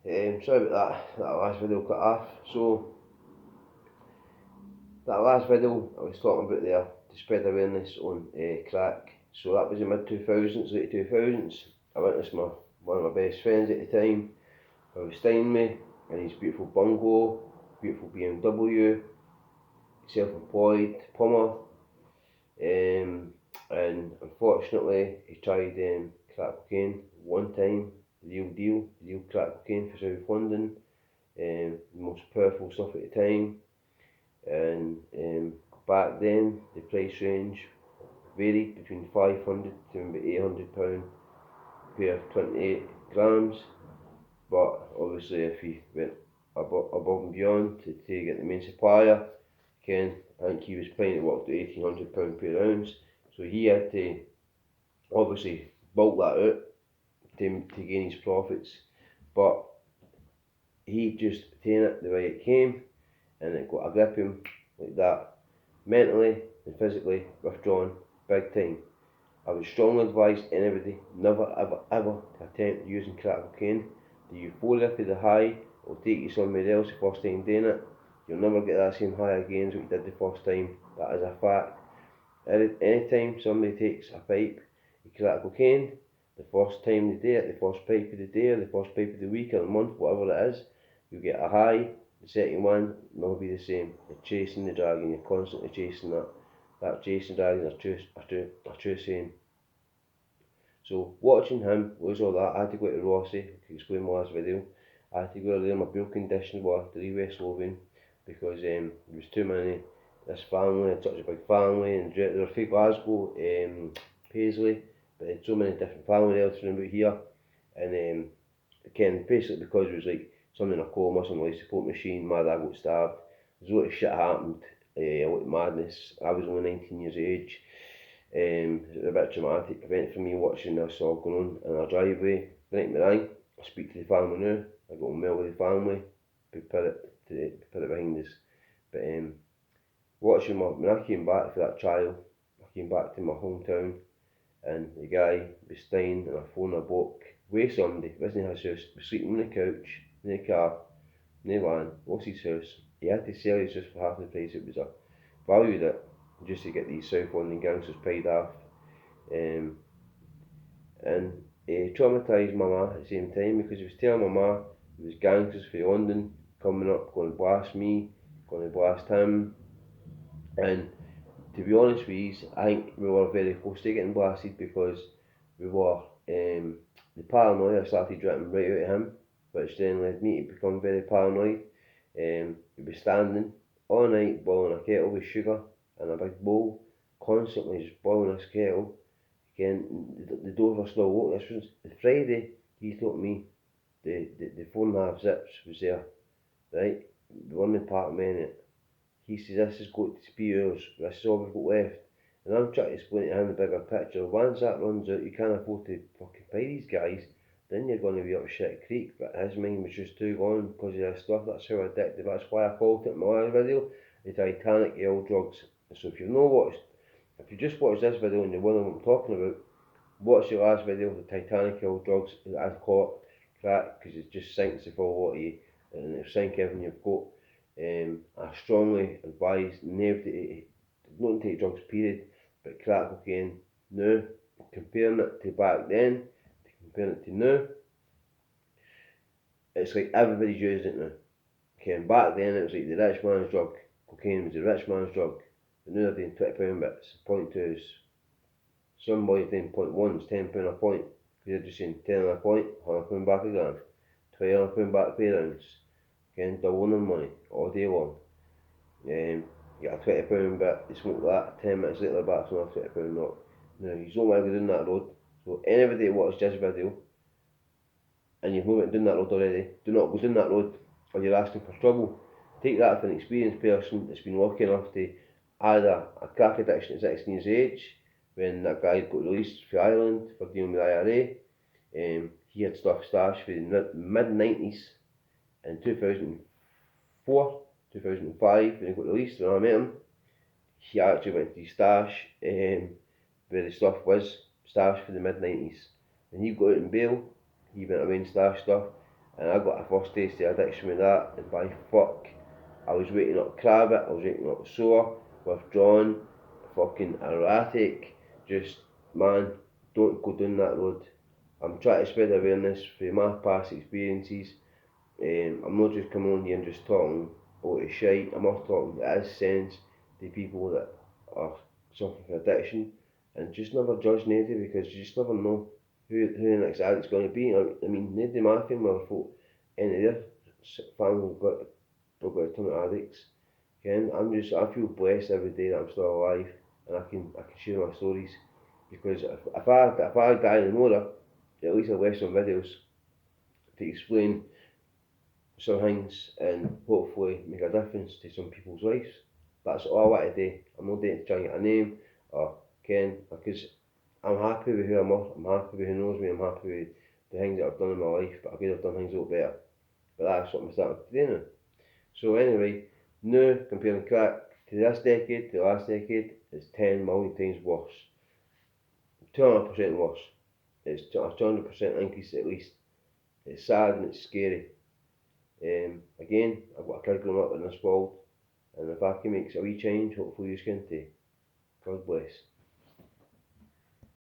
Sorry about that last video cut off. So, that last video I was talking about there to spread awareness on crack. So that was in mid 2000s, late 2000s. I went to one of my best friends at the time, who was staying me, in his beautiful bungalow, beautiful BMW, self-employed, plumber. And unfortunately he tried crack cocaine one time, the real crack cocaine for South London, the most powerful stuff at the time. And back then the price range varied between 500 to about £800 per 28 grams, but obviously if you went above and beyond to get the main supplier, Ken, I think he was paying it worked at £1,800 per ounce, so he had to obviously bulk that out to gain his profits. But he just taken it the way it came, and it got a grip him like that, mentally and physically withdrawn big time. I would strongly advise anybody never ever to attempt using crack cocaine. The euphoria for the high will take you somewhere else the first time doing it. You'll never get that same high again as what you did the first time. That is a fact. Anytime somebody takes a pipe of crack cocaine, the first time they do it, the first pipe of the day or the first pipe of the week or the month, whatever it is, you get a high. The second one will never be the same. You're chasing the dragon, you're constantly chasing that. That chasing dragon is a true saying. So watching him was all that. I had to go to Rossi, I explained my last video. I had to go there, my bail conditions were to leave West Lothian because there was too many. This family had such a big family, and they were from Glasgow, Paisley, but they had so many different families else around about here. And again, basically because it was like something in a coma, some life support machine, my dad got stabbed. There's a lot of shit happened, a lot of madness. I was only 19 years of age. It was a bit traumatic event for me watching this all going on in our driveway. The night I speak to the family now. I got on well with the family. We put it behind us. But watching when I came back for that trial, I came back to my hometown, and the guy was staying in a phone, a book, with somebody, wasn't his house, was sleeping on the couch, in the car, in the van, what's his house? He had to sell his house for half the price it was a valued it, just to get these South London gangsters paid off. And it traumatised my ma at the same time, because he was telling my ma there was gangsters from London coming up, going to blast me, going to blast him. And to be honest with you, I think we were very close to getting blasted, because we were, the paranoia started dripping right out of him, which then led me to become very paranoid. He'd be standing all night boiling a kettle with sugar in a big bowl, constantly just boiling this kettle. Again, the doors were still locked. This was the Friday. He told me the 4.5 zips was there, right? We were in the apartment. He says this has got to be yours. This is all we've got left. And I'm trying to explain to him the bigger picture. Once that runs out, you can't afford to fucking pay these guys. Then you're going to be up shit creek. But his mind was just too gone because of this stuff. That's how addictive. That's why I called it in my last video the TITANIC drugs. So if you just watched this video and you're wondering what I'm talking about, watch the last video, the TITANIC drugs. I call it crack because it just sinks the full lot of you, and it'll sink everything you've got. I strongly advise never to don't take drugs, period, but crack cocaine now, comparing it to back then, comparing it to now, it's like everybody's using it now. Okay, and back then it was like the rich man's drug. Cocaine was the rich man's drug, but now they're doing £20 bits. Point two is somebody's doing .1, £10 a point, because they're just saying 10 a point, £100 back a gram, £20 back per ounce. Again, doubling their money all day long. You get a £20 bit, you smoke that, 10 minutes later back to another £20 note. Now, you don't want to go down that road, so anybody that watches this video, and you've not down that road already, do not go down that road, or you're asking for trouble. Take that from an experienced person that's been lucky enough to either a crack addiction at 16 years of age, when that guy got released from Ireland for dealing with IRA. He had stuff stashed for the mid-90s. In 2004, 2005, when he got released, when I met him, he actually went to his stash, where the stuff was stashed for the mid-90s. When he got out on bail, he went away and stashed stuff. and I got a first taste of addiction with that, and by fuck, I was waking up crabby, I was waking up sore, withdrawn, fucking erratic, just, man, don't go down that road. I'm trying to spread awareness through my past experiences. I'm not just coming on here and just talking about the shite, I'm not talking as sense to people that are suffering from addiction, and just never judge nobody, because you just never know who the next addict's going to be. I mean, nobody in my family ever thought any of their family got to turn to addicts. Again, I feel blessed every day that I'm still alive, and I can share my stories, because if I die tomorrow, at least I'll left some videos to explain some things and hopefully make a difference to some people's lives. That's all I want to do. I'm not doing it to try and get a name or Ken, because I'm happy with who I'm happy with who knows me, I'm happy with the things that I've done in my life, but I could have done things a lot better. But that's what I'm starting to do now. So anyway, now comparing crack to this decade, to the last decade, it's 10 million times worse. 200% worse. It's a 200% increase at least. It's sad and it's scary. Again, I've got a kid growing up in this world, and if I can make a wee change, hopefully you can too. God bless.